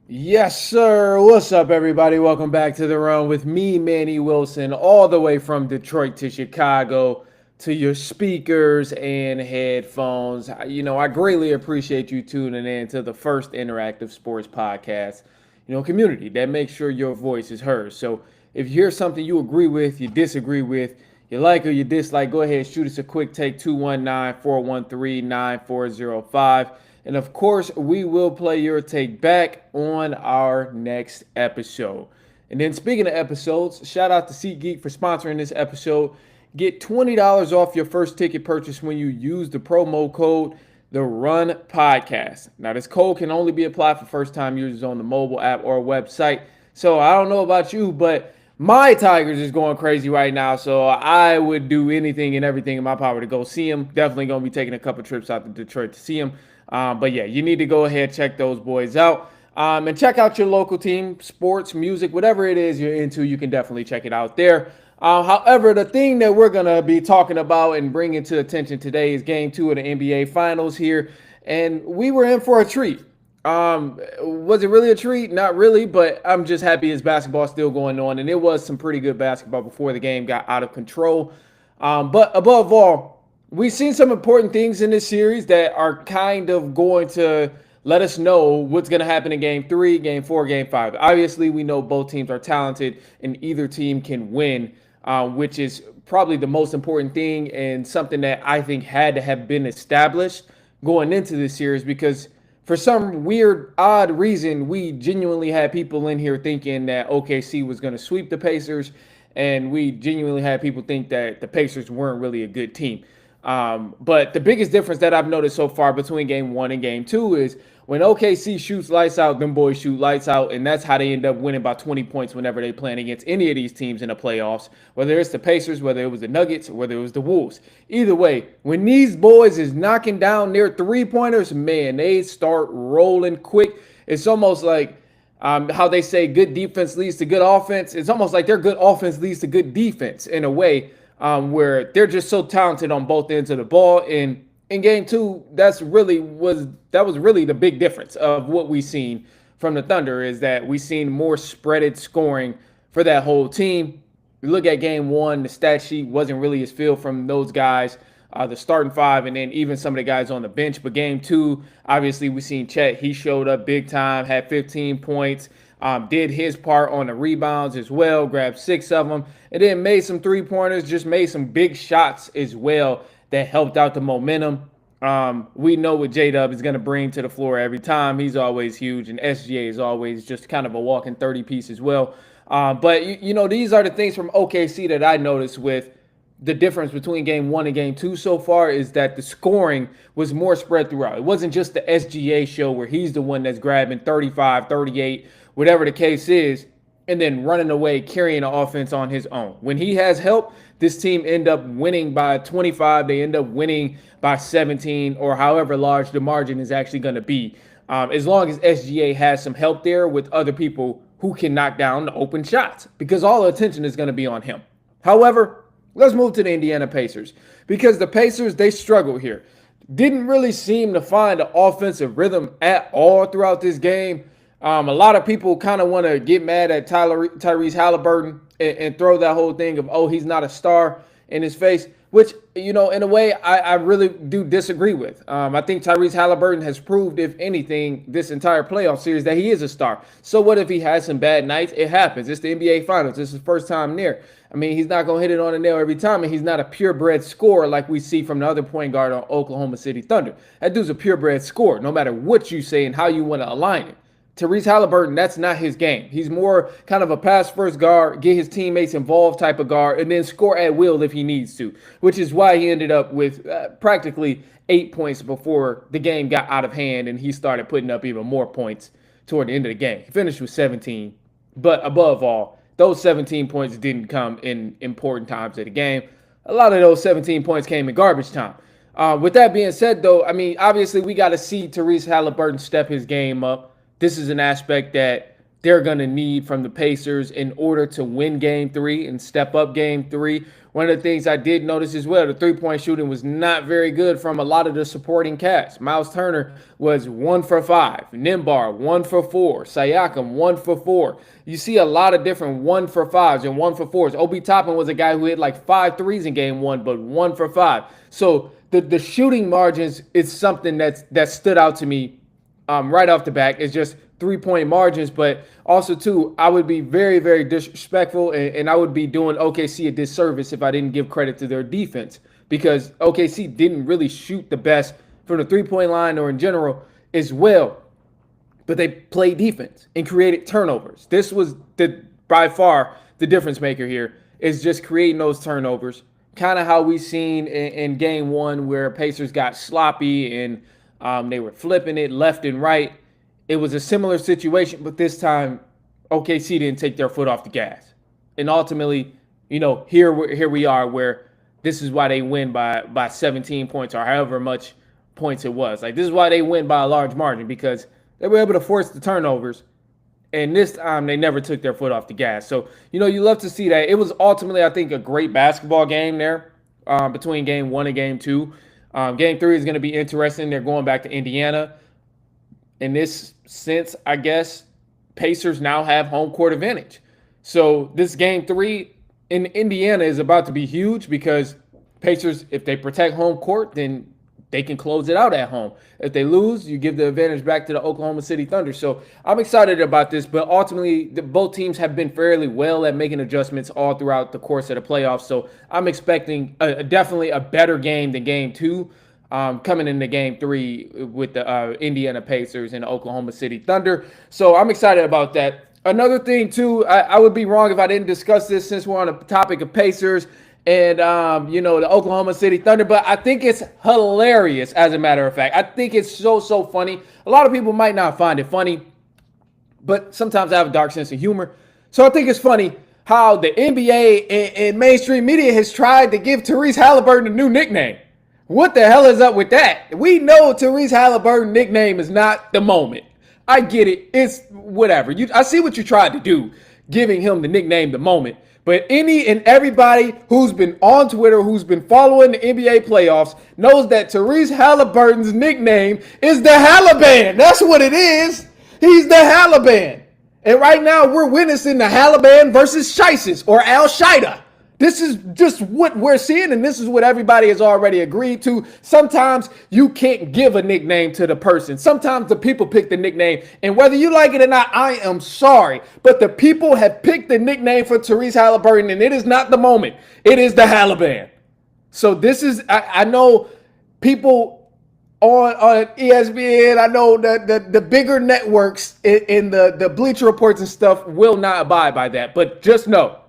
Yes, sir. What's up, everybody? Welcome back to the run with me, Manny Wilson, all the way from Detroit to Chicago to your speakers and headphones. I greatly appreciate you tuning in to the first interactive sports podcast, community that makes sure your voice is heard. So if you hear something you agree with, you disagree with, you like or you dislike, go ahead, shoot us a quick take 219-413-9405. And of course, we will play your take back on our next episode. And then, speaking of episodes, shout out to SeatGeek for sponsoring this episode. Get $20 off your first ticket purchase when you use the promo code The Run Podcast. Now, this code can only be applied for first-time users on the mobile app or website. So I don't know about you, but my Tigers is going crazy right now, so I would do anything and everything in my power to go see them. Definitely going to be taking a couple trips out to Detroit to see them. But yeah, you need to go ahead, check those boys out. And check out your local team, sports, music, whatever it is you're into, you can definitely check it out there. However, the thing that we're going to be talking about and bringing to attention today is game 2 of the NBA Finals here. And we were in for a treat. Was it really a treat? Not really, but I'm just happy his basketball still going on. And it was some pretty good basketball before the game got out of control. But above all, we've seen some important things in this series that are kind of going to let us know what's going to happen in game 3, game 4, game 5. Obviously, we know both teams are talented and either team can win, which is probably the most important thing and something that I think had to have been established going into this series because for some weird, odd reason, we genuinely had people in here thinking that OKC was going to sweep the Pacers, and we genuinely had people think that the Pacers weren't really a good team. But the biggest difference that I've noticed so far between game 1 and game 2 is when OKC shoots lights out, them boys shoot lights out, and that's how they end up winning by 20 points whenever they playing against any of these teams in the playoffs, whether it's the Pacers, whether it was the Nuggets, or whether it was the Wolves. Either way, when these boys is knocking down their three-pointers, man, they start rolling quick. It's almost like how they say good defense leads to good offense. It's almost like their good offense leads to good defense in a way where they're just so talented on both ends of the ball. And in game 2, that was really the big difference of what we seen from the Thunder is that we seen more spreaded scoring for that whole team. We look at game 1, the stat sheet wasn't really as feel from those guys, the starting 5, and then even some of the guys on the bench. But game 2, obviously we seen Chet. He showed up big time, had 15 points. Did his part on the rebounds as well, grabbed 6 of them, and then made some three-pointers, just made some big shots as well that helped out the momentum. We know what J-Dub is going to bring to the floor every time. He's always huge, and SGA is always just kind of a walking 30-piece as well. But these are the things from OKC that I noticed with the difference between game 1 and game 2 so far is that the scoring was more spread throughout. It wasn't just the SGA show where he's the one that's grabbing 35, 38, whatever the case is, and then running away, carrying the offense on his own. When he has help, this team end up winning by 25. They end up winning by 17 or however large the margin is actually going to be. As long as SGA has some help there with other people who can knock down the open shots because all the attention is going to be on him. However, let's move to the Indiana Pacers because the Pacers, they struggled here. Didn't really seem to find the offensive rhythm at all throughout this game. A lot of people kind of want to get mad at Tyrese Halliburton and throw that whole thing of, oh, he's not a star in his face, which, in a way, I really do disagree with. I think Tyrese Halliburton has proved, if anything, this entire playoff series that he is a star. So what if he has some bad nights? It happens. It's the NBA Finals. This is his first time there. I mean, he's not going to hit it on the nail every time, and he's not a purebred scorer like we see from the other point guard on Oklahoma City Thunder. That dude's a purebred scorer, no matter what you say and how you want to align it. Tyrese Halliburton, that's not his game. He's more kind of a pass-first guard, get his teammates involved type of guard, and then score at will if he needs to, which is why he ended up with practically 8 points before the game got out of hand and he started putting up even more points toward the end of the game. He finished with 17, but above all, those 17 points didn't come in important times of the game. A lot of those 17 points came in garbage time. With that being said, though, I mean, obviously we got to see Tyrese Halliburton step his game up. This is an aspect that they're going to need from the Pacers in order to win game 3 and step up game 3. One of the things I did notice as well, the three-point shooting was not very good from a lot of the supporting cast. Miles Turner was 1 for 5. Nimbar, 1 for 4. Siakam, 1 for 4. You see a lot of different 1 for 5s and 1 for 4s. Obi Toppin was a guy who hit like 5 threes in game 1, but 1 for 5. So the shooting margins is something that stood out to me right off the back. It's just 3-point margins, but also too, I would be very, very disrespectful, and I would be doing OKC a disservice if I didn't give credit to their defense, because OKC didn't really shoot the best from the 3-point line or in general as well, but they played defense and created turnovers. This was by far the difference maker here, is just creating those turnovers, kind of how we seen in game 1 where Pacers got sloppy and they were flipping it left and right. It was a similar situation, but this time OKC didn't take their foot off the gas. And ultimately, here we are, where this is why they win by 17 points or however much points it was. Like, this is why they win by a large margin, because they were able to force the turnovers. And this time they never took their foot off the gas. So, you love to see that. It was ultimately, I think, a great basketball game there between game 1 and game 2. Game 3 is going to be interesting. They're going back to Indiana. In this sense, I guess, Pacers now have home court advantage. So this game 3 in Indiana is about to be huge, because Pacers, if they protect home court, then they can close it out at home. If they lose, you give the advantage back to the Oklahoma City Thunder. So I'm excited about this, but ultimately both teams have been fairly well at making adjustments all throughout the course of the playoffs. So I'm expecting definitely a better game than game 2. Coming into game 3 with the Indiana Pacers and the Oklahoma City Thunder. So I'm excited about that. Another thing, too, I would be wrong if I didn't discuss this since we're on the topic of Pacers and, the Oklahoma City Thunder. But I think it's hilarious, as a matter of fact. I think it's so funny. A lot of people might not find it funny, but sometimes I have a dark sense of humor. So I think it's funny how the NBA and mainstream media has tried to give Tyrese Halliburton a new nickname. What the hell is up with that? We know Tyrese Halliburton's nickname is not the moment. I get it. It's whatever. I see what you tried to do, giving him the nickname the moment. But any and everybody who's been on Twitter, who's been following the NBA playoffs, knows that Tyrese Halliburton's nickname is the Halliban. That's what it is. He's the Halliban. And right now we're witnessing the Halliban versus Shices, or Al Shida. This is just what we're seeing, and this is what everybody has already agreed to. Sometimes you can't give a nickname to the person. Sometimes the people pick the nickname, and whether you like it or not, I am sorry, but the people have picked the nickname for Tyrese Halliburton, and it is not the moment. It is the Halliban. So this is, I know people on ESPN, I know that the bigger networks in the Bleacher Reports and stuff will not abide by that, but just know,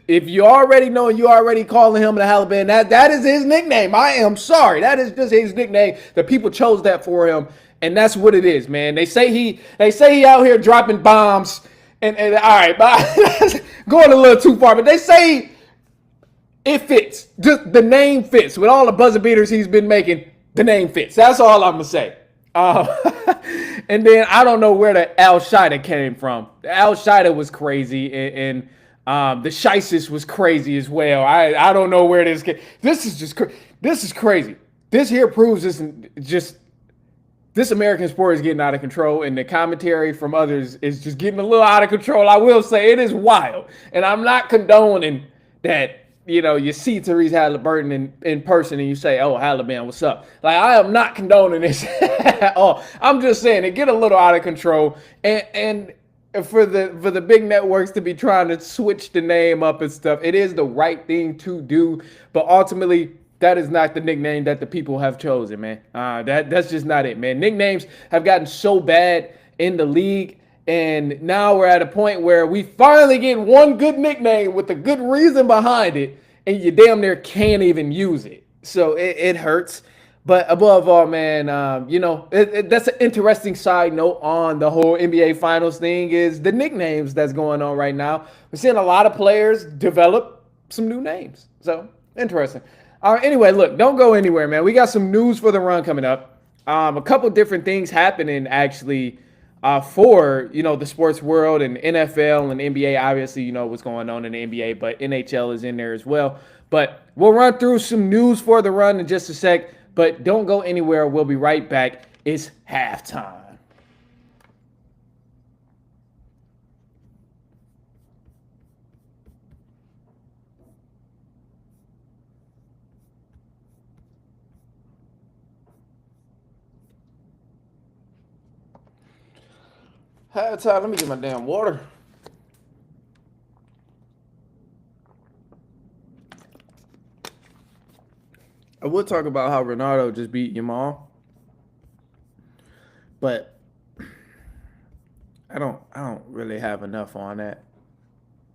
if you already know and you already calling him the Halliburton, that is his nickname. I am sorry. That is just his nickname. The people chose that for him, and that's what it is, man. They say he out here dropping bombs, and all right, but going a little too far, but they say it fits. Just the name fits. With all the buzzer beaters he's been making, the name fits. That's all I'm gonna say. And then I don't know where the Al Shida came from. The Al Shida was crazy, and the Shices was crazy as well. I don't know where this came. This is crazy. This here proves this American sport is getting out of control, and the commentary from others is just getting a little out of control. I will say it is wild, and I'm not condoning that. You see Tyrese Halliburton in person and you say, "Oh, Halliburton, what's up?" Like, I am not condoning this at all. I'm just saying it get a little out of control, and for the big networks to be trying to switch the name up and stuff, it is the right thing to do, but ultimately that is not the nickname that the people have chosen, man. That's just not it, man. Nicknames have gotten so bad in the league, and now we're at a point where we finally get one good nickname with a good reason behind it, and you damn near can't even use it. So it hurts. But above all, man, that's an interesting side note on the whole NBA Finals thing, is the nicknames that's going on right now. We're seeing a lot of players develop some new names. So, interesting. Anyway, look, don't go anywhere, man. We got some news for the run coming up. A couple different things happening, actually, for the sports world and NFL and NBA. Obviously, what's going on in the NBA, but NHL is in there as well. But we'll run through some news for the run in just a sec. But don't go anywhere. We'll be right back. It's halftime. Halftime. Let me get my damn water. I would talk about how Ronaldo just beat Yamal, but I don't really have enough on that.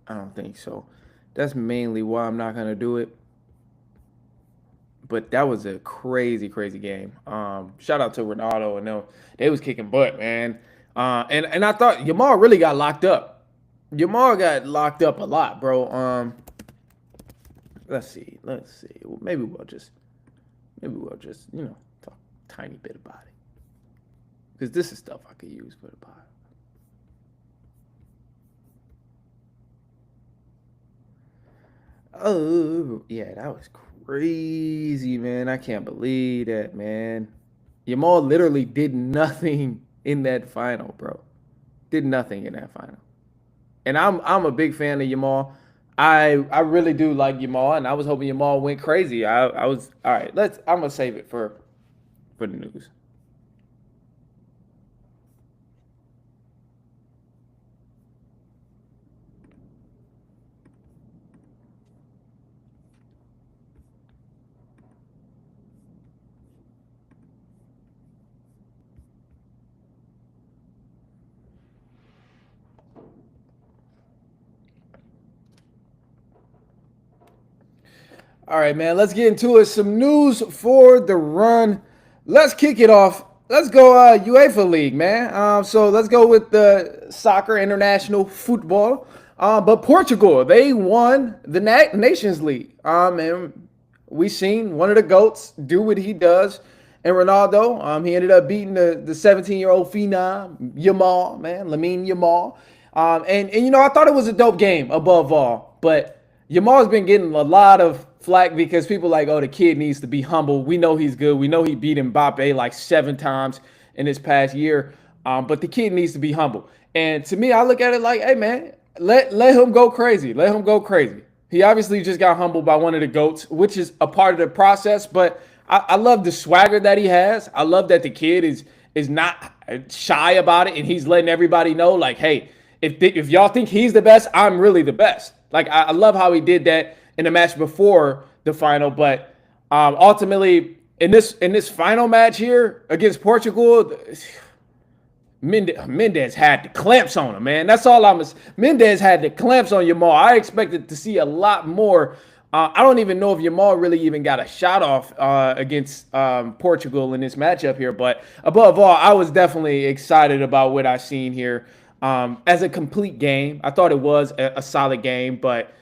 I don't think so. That's mainly why I'm not gonna do it. But that was a crazy, crazy game. Shout out to Ronaldo and them. They was kicking butt, man. And I thought Yamal really got locked up. Yamal got locked up a lot, bro. Let's see. Well, maybe we'll just talk a tiny bit about it, because this is stuff I could use for the pod. Oh yeah, that was crazy, man. I can't believe that, man. Yamal literally did nothing in that final, bro. Did nothing in that final. And I'm a big fan of Yamal. I really do like Yamal, and I was hoping Yamal went crazy. I was all right. I'm gonna save it for the news. All right, man. Let's get into it. Some news for the run. Let's kick it off. Let's go UEFA League, man. So let's go with the soccer, international football. But Portugal, they won the Nations League. And we seen one of the goats do what he does. And Ronaldo, he ended up beating the 17-year-old phenom, Yamal, man, Lamine Yamal. And I thought it was a dope game above all. But Yamal's been getting a lot of flack because people like, oh, the kid needs to be humble. We know he's good. We know he beat Mbappe like 7 times in this past year. But the kid needs to be humble. And to me, I look at it like, hey, man, let him go crazy. Let him go crazy. He obviously just got humbled by one of the GOATs, which is a part of the process. But I love the swagger that he has. I love that the kid is not shy about it. And he's letting everybody know, like, hey, if y'all think he's the best, I'm really the best. Like, I love how he did that in the match before the final. But ultimately, in this final match here against Portugal, Mendez had the clamps on him, man. That's all Mendez had the clamps on Yamal. I expected to see a lot more. I don't even know if Yamal really even got a shot off against Portugal in this matchup here. But above all, I was definitely excited about what I seen here. As a complete game, I thought it was a solid game, but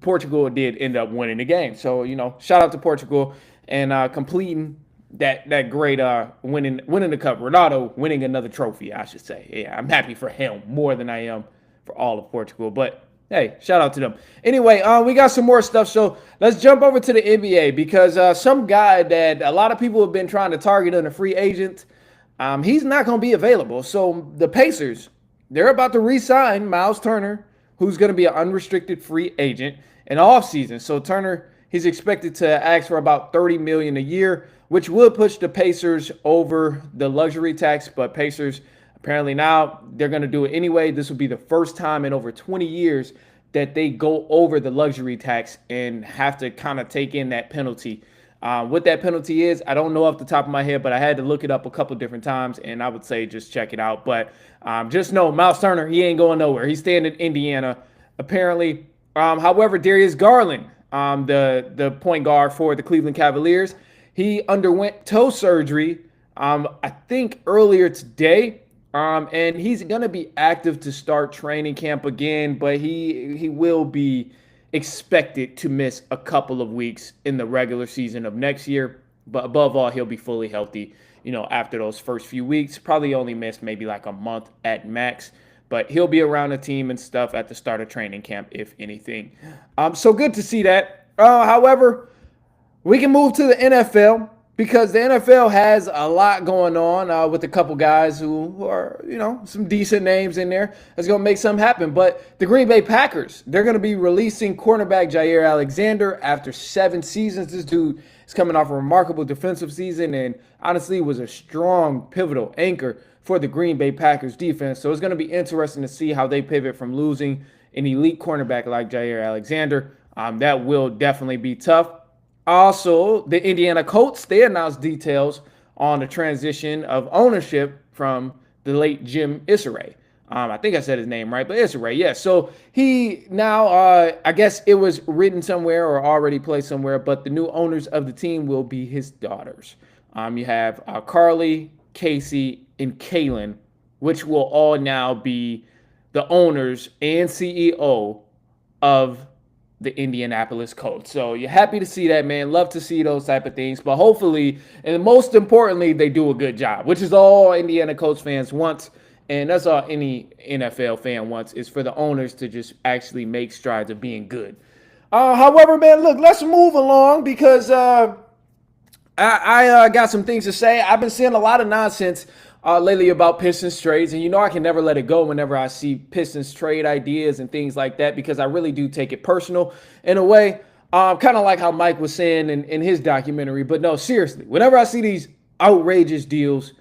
Portugal did end up winning the game. So, shout out to Portugal and completing that great winning the cup. Ronaldo winning another trophy, I should say. Yeah, I'm happy for him more than I am for all of Portugal. But hey, shout out to them. Anyway, we got some more stuff. So let's jump over to the NBA because some guy that a lot of people have been trying to target on a free agent, he's not going to be available. So the Pacers, they're about to re-sign Miles Turner, who's going to be an unrestricted free agent in offseason. So Turner, he's expected to ask for about $30 million a year, which will push the Pacers over the luxury tax. But Pacers, apparently now, they're going to do it anyway. This will be the first time in over 20 years that they go over the luxury tax and have to kind of take in that penalty. What that penalty is, I don't know off the top of my head, but I had to look it up a couple different times, and I would say just check it out. But just know, Miles Turner, he ain't going nowhere. He's staying in Indiana, apparently. However, Darius Garland, the point guard for the Cleveland Cavaliers, he underwent toe surgery, I think earlier today, and he's going to be active to start training camp again, but he will be expected to miss a couple of weeks in the regular season of next year. But above all, he'll be fully healthy after those first few weeks. Probably only missed maybe like a month at max. But he'll be around the team and stuff at the start of training camp, if anything. So good to see that. However, we can move to the NFL because the NFL has a lot going on with a couple guys who are, some decent names in there that's going to make something happen. But the Green Bay Packers, they're going to be releasing cornerback Jair Alexander after 7 seasons. This dude is coming off a remarkable defensive season and honestly was a strong, pivotal anchor for the Green Bay Packers defense. So it's going to be interesting to see how they pivot from losing an elite cornerback like Jair Alexander. That will definitely be tough. Also, the Indiana Colts, they announced details on the transition of ownership from the late Jim Irsay. I think I said his name right, but Irsay, yeah. So he now, I guess it was written somewhere or already placed somewhere, but the new owners of the team will be his daughters. You have Carly, Casey, and Kaylin, which will all now be the owners and CEO of the Indianapolis Colts. So you're happy to see that, man. Love to see those type of things. But hopefully, and most importantly, they do a good job, which is all Indiana Colts fans want. And that's all any NFL fan wants, is for the owners to just actually make strides of being good. However, man, look, let's move along because I got some things to say. I've been seeing a lot of nonsense lately about Pistons trades, and I can never let it go whenever I see Pistons trade ideas and things like that because I really do take it personal in a way, kind of like how Mike was saying in his documentary. But no, seriously, whenever I see these outrageous deals,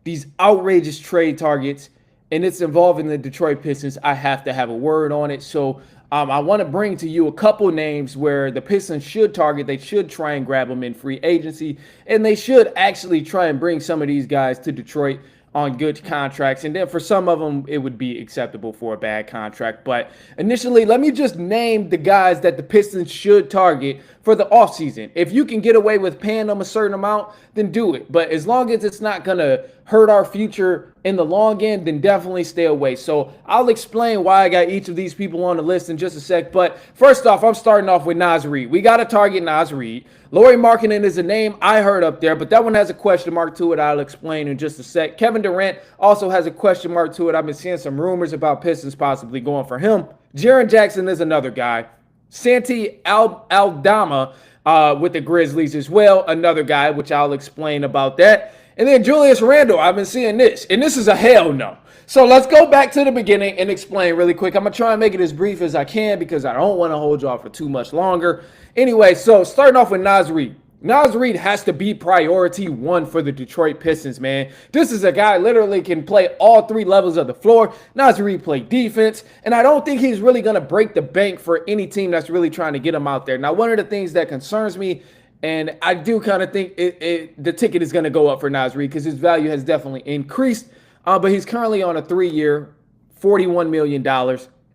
these outrageous trade targets, and it's involving the Detroit Pistons, I have to have a word on it. So I want to bring to you a couple names where the Pistons should target. They should try and grab them in free agency, and they should actually try and bring some of these guys to Detroit on good contracts. And then for some of them, it would be acceptable for a bad contract. But initially, let me just name the guys that the Pistons should target for the offseason. If you can get away with paying them a certain amount, then do it. But as long as it's not going to hurt our future in the long end, then definitely stay away. So I'll explain why I got each of these people on the list in just a sec. But first off, I'm starting off with Naz Reid. We got to target Naz Reid. Lauri Markkanen is a name I heard up there, but that one has a question mark to it. I'll explain in just a sec. Kevin Durant also has a question mark to it. I've been seeing some rumors about Pistons possibly going for him. Jaren Jackson is another guy. Santi Aldama with the Grizzlies as well, another guy, which I'll explain about that. And then Julius Randle, I've been seeing this, and this is a hell no. So let's go back to the beginning and explain really quick. I'm going to try and make it as brief as I can because I don't want to hold y'all for too much longer. Anyway, so starting off with Naz Reid. Naz Reid has to be priority 1 for the Detroit Pistons, man. This is a guy literally can play all 3 levels of the floor. Naz Reid play defense, and I don't think he's really going to break the bank for any team that's really trying to get him out there. Now, one of the things that concerns me, and I do kind of think the ticket is going to go up for Naz Reid because his value has definitely increased, but he's currently on a 3-year, $41 million,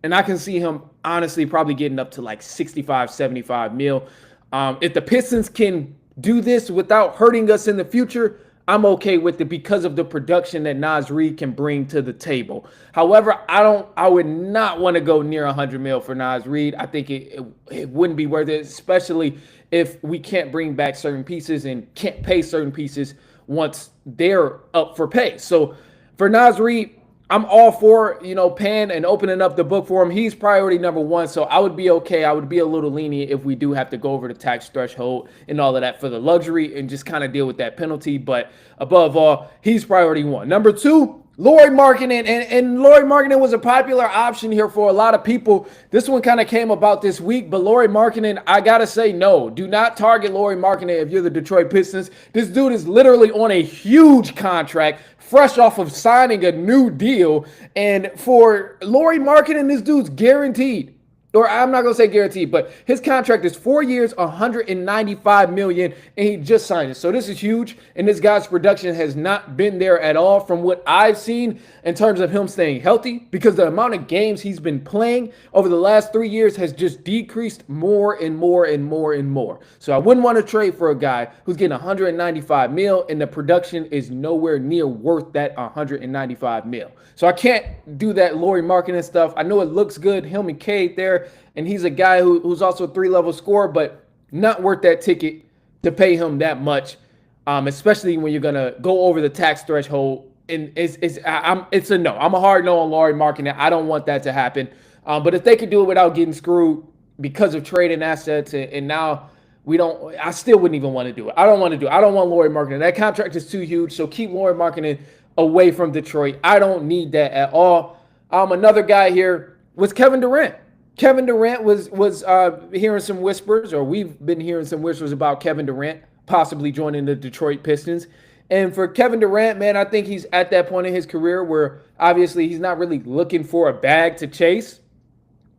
and I can see him honestly probably getting up to like 65, 75 mil. If the Pistons can do this without hurting us in the future, I'm okay with it because of the production that Naz Reid can bring to the table. However, I would not want to go near 100 mil for Naz Reid. I think it wouldn't be worth it, especially if we can't bring back certain pieces and can't pay certain pieces once they're up for pay. So for Naz Reid, I'm all for, paying and opening up the book for him. He's priority number 1, so I would be okay. I would be a little lenient if we do have to go over the tax threshold and all of that for the luxury and just kind of deal with that penalty. But above all, he's priority 1. Number 2, Lauri Markkanen, and Lauri Markkanen was a popular option here for a lot of people. This one kind of came about this week, but Lauri Markkanen, I got to say no. Do not target Lauri Markkanen if you're the Detroit Pistons. This dude is literally on a huge contract, fresh off of signing a new deal. And for Lauri Markkanen, this dude's guaranteed. Or I'm not going to say guaranteed, but his contract is 4 years, $195 million, and he just signed it. So this is huge, and this guy's production has not been there at all from what I've seen in terms of him staying healthy, because the amount of games he's been playing over the last 3 years has just decreased more and more and more and more. So I wouldn't want to trade for a guy who's getting $195 million, and the production is nowhere near worth that $195 million. So I can't do that Lauri Markkanen stuff. I know it looks good, him and Cade there, and he's a guy who's also a 3-level scorer, but not worth that ticket to pay him that much. especially when you're gonna go over the tax threshold. And it's a no. I'm a hard no on Lauri Markkanen. I don't want that to happen. But if they could do it without getting screwed because of trading assets, and now we don't, I still wouldn't even want to do it. I don't want to do it. I don't want Lauri Markkanen. That contract is too huge. So keep Lauri Markkanen away from Detroit. I don't need that at all. Another guy here was Kevin Durant. Kevin Durant was hearing some whispers, or we've been hearing some whispers about Kevin Durant possibly joining the Detroit Pistons. And for Kevin Durant, man, I think he's at that point in his career where obviously he's not really looking for a bag to chase,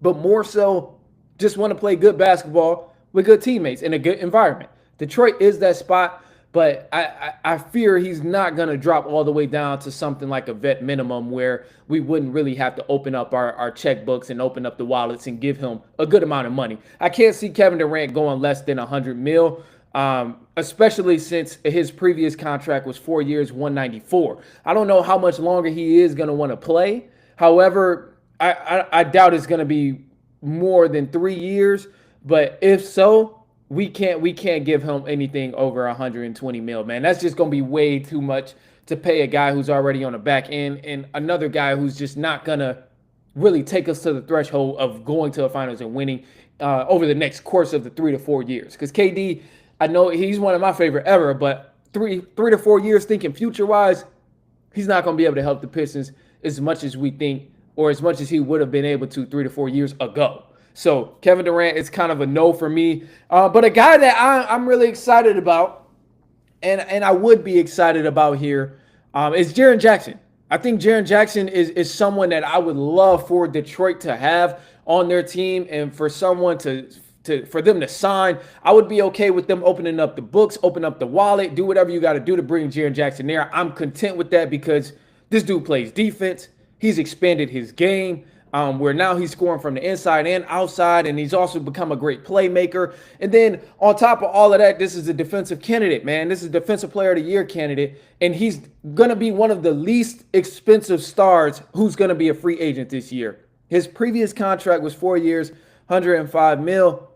but more so just want to play good basketball with good teammates in a good environment. Detroit is that spot, but I fear he's not going to drop all the way down to something like a vet minimum where we wouldn't really have to open up our checkbooks and open up the wallets and give him a good amount of money. I can't see Kevin Durant going less than 100 mil. Especially since his previous contract was 4 years, 194. I don't know how much longer he is going to want to play. However, I doubt it's going to be more than 3 years. But if so, we can't give him anything over 120 mil, man. That's just going to be way too much to pay a guy who's already on the back end and another guy who's just not going to really take us to the threshold of going to the finals and winning over the next course of the 3 to 4 years. Because KD, I know he's one of my favorite ever, but three to 4 years thinking future-wise, he's not going to be able to help the Pistons as much as we think or as much as he would have been able to 3 to 4 years ago. So Kevin Durant is kind of a no for me. But a guy that I'm really excited about, and I would be excited about here, is Jaren Jackson. I think Jaren Jackson is someone that I would love for Detroit to have on their team and for someone for them to sign. I would be okay with them opening up the books, open up the wallet, do whatever you got to do to bring Jaren Jackson there. I'm content with that because this dude plays defense. He's expanded his game where now he's scoring from the inside and outside, and he's also become a great playmaker. And then on top of all of that, this is a defensive candidate, man. This is a defensive player of the year candidate, and he's going to be one of the least expensive stars who's going to be a free agent this year. His previous contract was 4 years, 105 mil.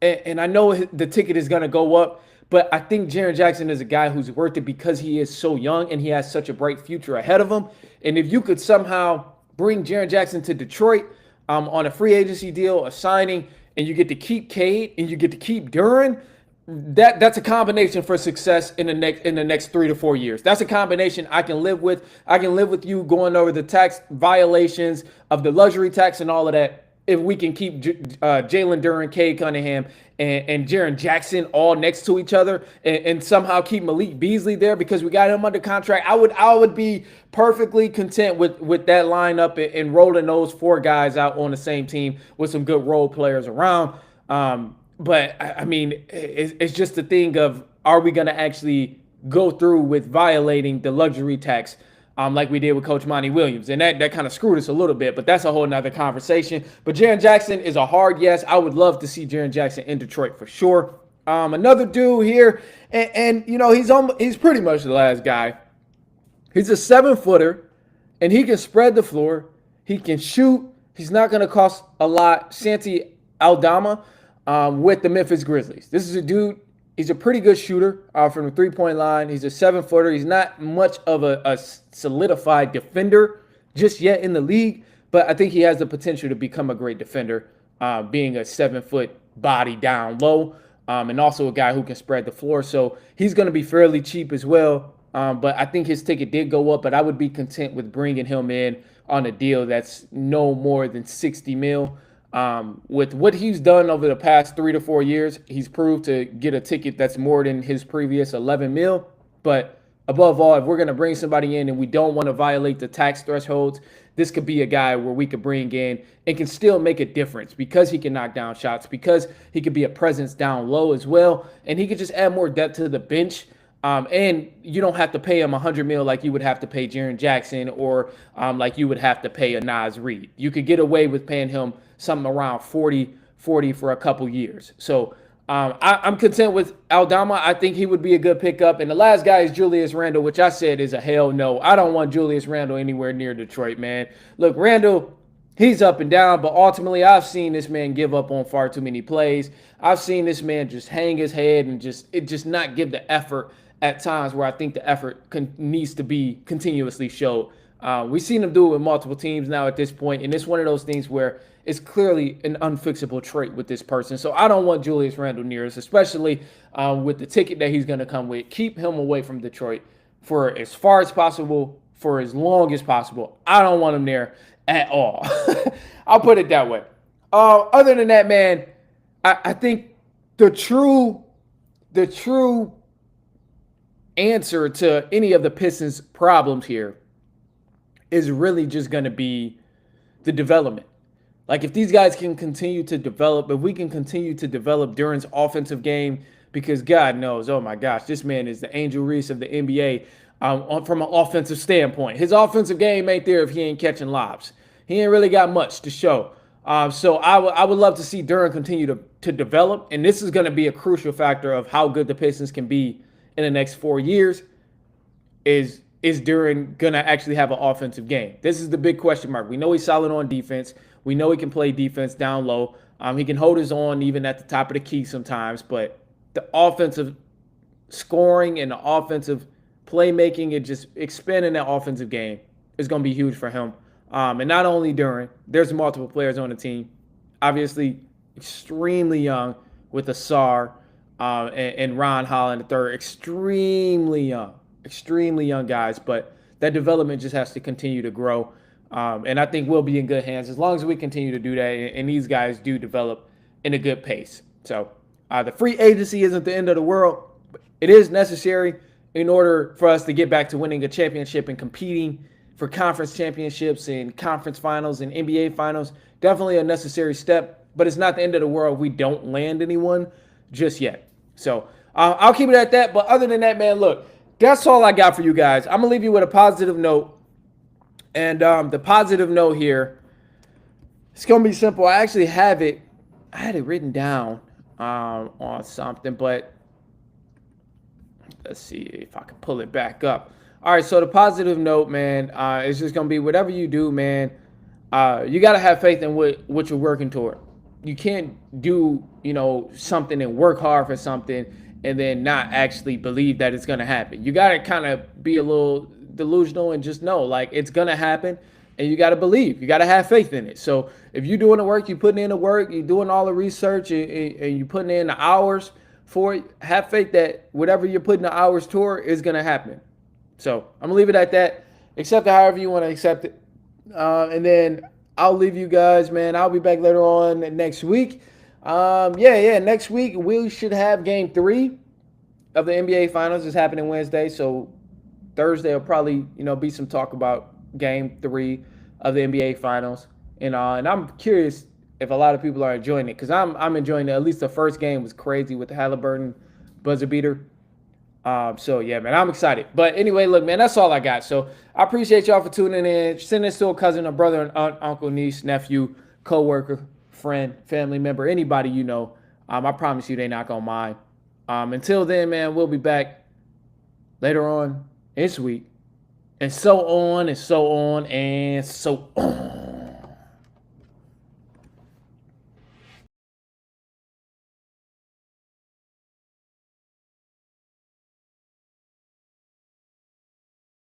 And I know the ticket is going to go up, but I think Jaren Jackson is a guy who's worth it because he is so young and he has such a bright future ahead of him. And if you could somehow bring Jaren Jackson to Detroit on a free agency deal, a signing, and you get to keep Cade and you get to keep Duren, that's a combination for success in the next 3 to 4 years. That's a combination I can live with. I can live with you going over the tax violations of the luxury tax and all of that. If we can keep Jalen Duren, Cade Cunningham, and Jaren Jackson all next to each other, and somehow keep Malik Beasley there because we got him under contract, I would be perfectly content with that lineup and rolling those 4 guys out on the same team with some good role players around. But I mean, it's just the thing of, are we going to actually go through with violating the luxury tax like we did with Coach Monty Williams? And that kind of screwed us a little bit, but that's a whole nother conversation. But Jaren Jackson is a hard yes. I would love to see Jaren Jackson in Detroit for sure. Another dude here, and you know, he's pretty much the last guy. He's a 7-footer, and he can spread the floor. He can shoot. He's not going to cost a lot. Santi Aldama with the Memphis Grizzlies. This is a dude. He's a pretty good shooter from the three-point line. He's a 7-footer. He's not much of a solidified defender just yet in the league, but I think he has the potential to become a great defender, being a 7-foot body down low, and also a guy who can spread the floor. So he's going to be fairly cheap as well, but I think his ticket did go up, but I would be content with bringing him in on a deal that's no more than 60 mil. With what he's done over the past 3 to 4 years, he's proved to get a ticket that's more than his previous 11 mil. But above all, if we're going to bring somebody in and we don't want to violate the tax thresholds, this could be a guy where we could bring in and can still make a difference because he can knock down shots, because he could be a presence down low as well. And he could just add more depth to the bench. And you don't have to pay him 100 mil like you would have to pay Jaren Jackson or like you would have to pay a Naz Reid. You could get away with paying him something around 40 for a couple years. So I'm content with Aldama. I think he would be a good pickup. And the last guy is Julius Randle, which I said is a hell no. I don't want Julius Randle anywhere near Detroit, man. Look, Randle, he's up and down, but ultimately I've seen this man give up on far too many plays. I've seen this man just hang his head and just not give the effort at times where I think the effort needs to be continuously showed. We've seen him do it with multiple teams now at this point, and it's one of those things where it's clearly an unfixable trait with this person. So I don't want Julius Randle near us, especially with the ticket that he's going to come with. Keep him away from Detroit for as far as possible, for as long as possible. I don't want him there at all. I'll put it that way. Other than that, man, I think the true answer to any of the Pistons' problems here is really just going to be the development. Like, if these guys can continue to develop, if we can continue to develop Duran's offensive game, because God knows, oh my gosh, this man is the Angel Reese of the NBA from an offensive standpoint. His offensive game ain't there if he ain't catching lobs. He ain't really got much to show. So I would love to see Duran continue to develop, and this is going to be a crucial factor of how good the Pistons can be in the next 4 years. Is Duran going to actually have an offensive game? This is the big question mark. We know he's solid on defense. We know he can play defense down low. He can hold his own even at the top of the key sometimes, but the offensive scoring and the offensive playmaking and just expanding that offensive game is going to be huge for him. And not only Duran, there's multiple players on the team. Obviously, extremely young with Asar and Ron Holland III. Extremely young guys, but that development just has to continue to grow. And I think we'll be in good hands as long as we continue to do that and these guys do develop in a good pace. So the free agency isn't the end of the world, but it is necessary in order for us to get back to winning a championship and competing for conference championships and conference finals and NBA finals. Definitely a necessary step, but it's not the end of the world if we don't land anyone just yet. So I'll keep it at that. But other than that, man, look, that's all I got for you guys. I'm going to leave you with a positive note. And the positive note here, it's going to be simple. I actually have it. I had it written down on something, but let's see if I can pull it back up. All right, so the positive note, man, is just going to be whatever you do, man, you got to have faith in what you're working toward. You can't do, something and work hard for something and then not actually believe that it's going to happen. You got to kind of be a little delusional and just know, like, it's going to happen, and you got to believe. You got to have faith in it. So if you're doing the work, you're putting in the work, you're doing all the research, and you're putting in the hours for it, have faith that whatever you're putting the hours toward is going to happen. So I'm going to leave it at that. Accept it however you want to accept it. And then I'll leave you guys, man. I'll be back later on next week. Next week we should have Game 3 of the NBA Finals. It's happening Wednesday, so Thursday will probably, be some talk about Game 3 of the NBA Finals. And I'm curious if a lot of people are enjoying it, because I'm enjoying it. At least the first game was crazy with the Halliburton buzzer beater. So yeah, man, I'm excited. But anyway, look, man, that's all I got. So I appreciate y'all for tuning in. Send this to a cousin, a brother, an aunt, uncle, niece, nephew, coworker, friend, family member, anybody you know. I promise you they're not gonna mind. Until then, man, we'll be back later on this week. And so on and so on and so on.